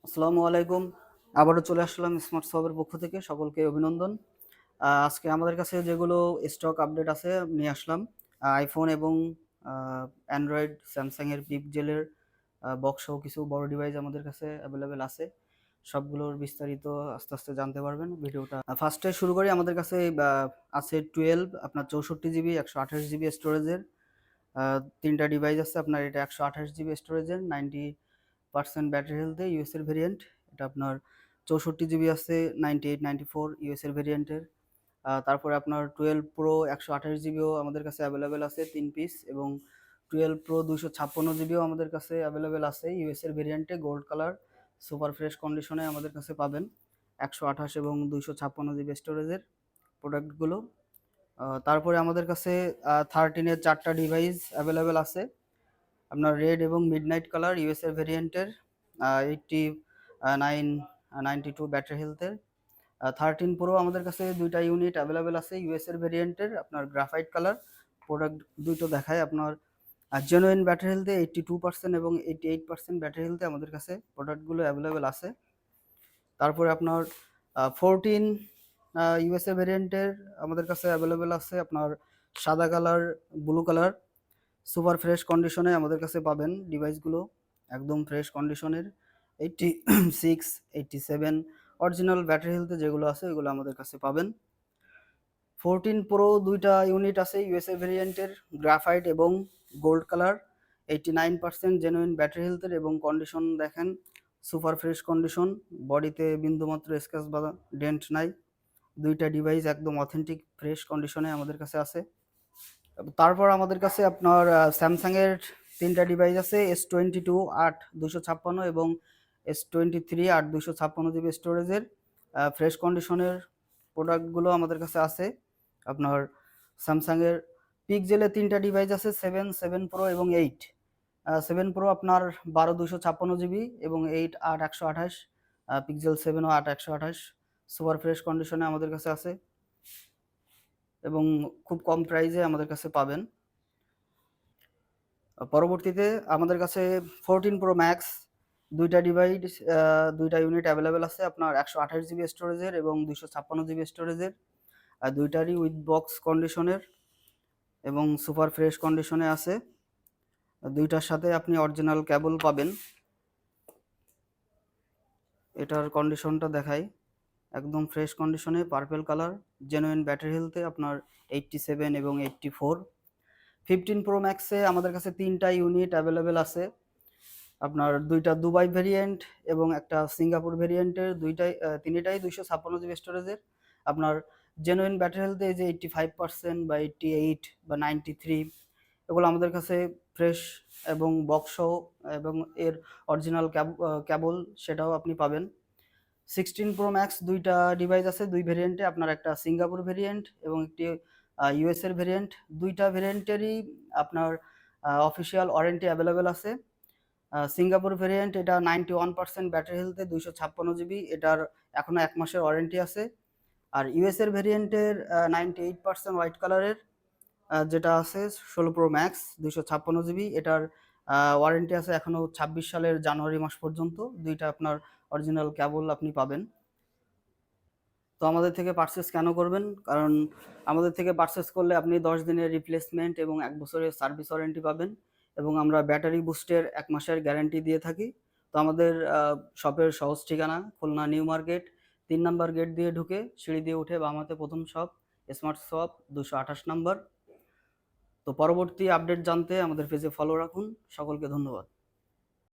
আসসালামু আলাইকুম। আবারও চলে আসলাম স্মার্ট সবের পক্ষ থেকে সকলকে অভিনন্দন। আজকে আমাদের কাছে যেগুলো স্টক আপডেট আছে নিয়ে আসলাম। আইফোন এবং অ্যান্ড্রয়েড স্যামসাংয়ের পিক্সেলের বক্স সহ কিছু বড় ডিভাইস আমাদের কাছে অ্যাভেলেবেল আছে। সবগুলোর বিস্তারিত আস্তে আস্তে জানতে পারবেন ভিডিওটা। ফার্স্টে শুরু করি। আমাদের কাছে আছে 12 আপনার 64 জিবি 128 জিবি স্টোরেজের 3টা ডিভাইস আছে। আপনার এটা 128 জিবি স্টোরেজের 90% ব্যাটারি হেলথে ইউএসের ভেরিয়েন্ট। এটা আপনার 64 জিবি আছে 9894 ইউএসের ভেরিয়েন্টের। তারপরে আপনার 12 প্রো 128 জিবিও আমাদের কাছে অ্যাভেলেবেল আছে 3 পিস, এবং 12 প্রো 256 জিবিও আমাদের কাছে অ্যাভেলেবেল আছে ইউএসের ভেরিয়েন্টে গোল্ড কালার সুপার ফ্রেশ কন্ডিশনে আমাদের কাছে পাবেন 128 এবং 256 জিবি স্টোরেজের প্রোডাক্টগুলো। তারপরে আমাদের কাছে 13-এর 4টা ডিভাইস অ্যাভেলেবেল আছে। আপনার রেড এবং মিডনাইট কালার ইউএসএর ভেরিয়েন্টের 92 ব্যাটারি হেলথের। 13 প্রো আমাদের কাছে 2টা ইউনিট অ্যাভেলেবেল আছে ইউএসএর ভেরিয়েন্টের। আপনার গ্রাফাইট কালার প্রোডাক্ট দুটো দেখায়। আপনার জেনুইন ব্যাটারি হেলথে 82% এবং 88% ব্যাটারি হেলথে আমাদের কাছে প্রোডাক্টগুলো অ্যাভেলেবেল আছে। তারপরে আপনার 14 ইউএসএ ভেরিয়েন্টের আমাদের কাছে অ্যাভেলেবেল আছে আপনার সাদা colour, blue colour super fresh কন্ডিশনে আমাদের কাছে পাবেন ডিভাইসগুলো, একদম ফ্রেশ কন্ডিশনের 86 87 অরিজিনাল ব্যাটারি হেলথে যেগুলো আছে ওইগুলো আমাদের কাছে পাবেন। 14 প্রো 2টা ইউনিট আছে ইউএসএ ভেরিয়েন্টের গ্রাফাইট এবং গোল্ড কালার 89% জেনুইন ব্যাটারি হেলথের, এবং কন্ডিশন দেখেন সুপার ফ্রেশ কন্ডিশন, বডিতে বিন্দুমাত্র স্ক্র্যাচ বা ডেন্ট নাই। 2টা ডিভাইস একদম অথেন্টিক ফ্রেশ কন্ডিশনে আমাদের কাছে আছে। তারপর আমাদের কাছে আপনার স্যামসাংয়ের 3টা ডিভাইস আছে S22 8 256 এবং S23 8 256 জিবি স্টোরেজের ফ্রেশ কন্ডিশনের প্রোডাক্টগুলো আমাদের কাছে আছে। আপনার স্যামসাংয়ের পিক্সেলের 3টা ডিভাইস আছে 7 প্রো এবং 8। 7 প্রো আপনার 12 256 জিবি এবং 8 128। পিক্সেল 7ও 8 128 সুপার ফ্রেশ কন্ডিশনে আমাদের কাছে আছে এবং খুব কম প্রাইসে আমাদের কাছে পাবেন। পরবর্তীতে আমাদের কাছে 14 প্রো ম্যাক্স 2টা ডিভাইস 2টা ইউনিট অ্যাভেলেবেল আছে আপনার 128 জিবি স্টোরেজের এবং 256 জিবি স্টোরেজের। 2টারই উইথ বক্স কন্ডিশনের এবং সুপার ফ্রেশ কন্ডিশনে আছে। 2টার সাথে আপনি অরিজিনাল কেবল পাবেন। এটার কন্ডিশনটা দেখাই, একদম ফ্রেশ কন্ডিশনে পার্পেল কালার জেনুইন ব্যাটারি হেলথে আপনার 87 এবং 84। 15 প্রো ম্যাক্সে আমাদের কাছে 3টা ইউনিট অ্যাভেলেবেল আছে আপনার 2টা দুবাই ভেরিয়েন্ট এবং একটা সিঙ্গাপুর ভেরিয়েন্টের। 3টাই 256 জিবি স্টোরেজের। আপনার জেনুইন ব্যাটারি হেলথে এই যে 85% বা 88 বা 93 এগুলো আমাদের কাছে ফ্রেশ এবং বক্স সহ, এবং এর অরিজিনাল কেবল সেটাও আপনি পাবেন। 16 প্রো ম্যাক্স 2টা ডিভাইস আছে 2 ভেরিয়েন্টে, আপনার একটা সিঙ্গাপুর ভেরিয়েন্ট এবং একটি ইউএসএর ভেরিয়েন্ট। 2টা ভেরিয়েন্টেরই আপনার অফিসিয়াল ওয়ারেন্টি অ্যাভেলেবেল আছে। সিঙ্গাপুর ভেরিয়েন্ট এটা 91% ব্যাটারি হেলথে 256 জিবি, এটার এখনও 1 মাসের ওয়ারেন্টি আছে। আর ইউএসএর ভেরিয়েন্টের 98% হোয়াইট কালারের যেটা আছে 16 প্রো ম্যাক্স 256 জিবি, এটার ওয়ারেন্টি আছে এখনও 26 সালের জানুয়ারি মাস পর্যন্ত। 2টা আপনার অরিজিনাল কেবল আপনি পাবেন। তো আমাদের থেকে পারচেস কেন করবেন? কারণ আমাদের থেকে পারচেস করলে আপনি 10 দিনের রিপ্লেসমেন্ট এবং 1 বছরের সার্ভিস ওয়ারেন্টি পাবেন, এবং আমরা ব্যাটারি বুস্টের 1 মাসের গ্যারান্টি দিয়ে থাকি। তো আমাদের শপের সহজ ঠিকানা Khulna New Market 3 number gate দিয়ে ঢুকে সিঁড়ি দিয়ে উঠে বাম হাতে প্রথম শপ, স্মার্ট শপ 228 নাম্বার। তো পরবর্তী আপডেট জানতে আমাদের পেজে ফলো রাখুন। সকলকে ধন্যবাদ।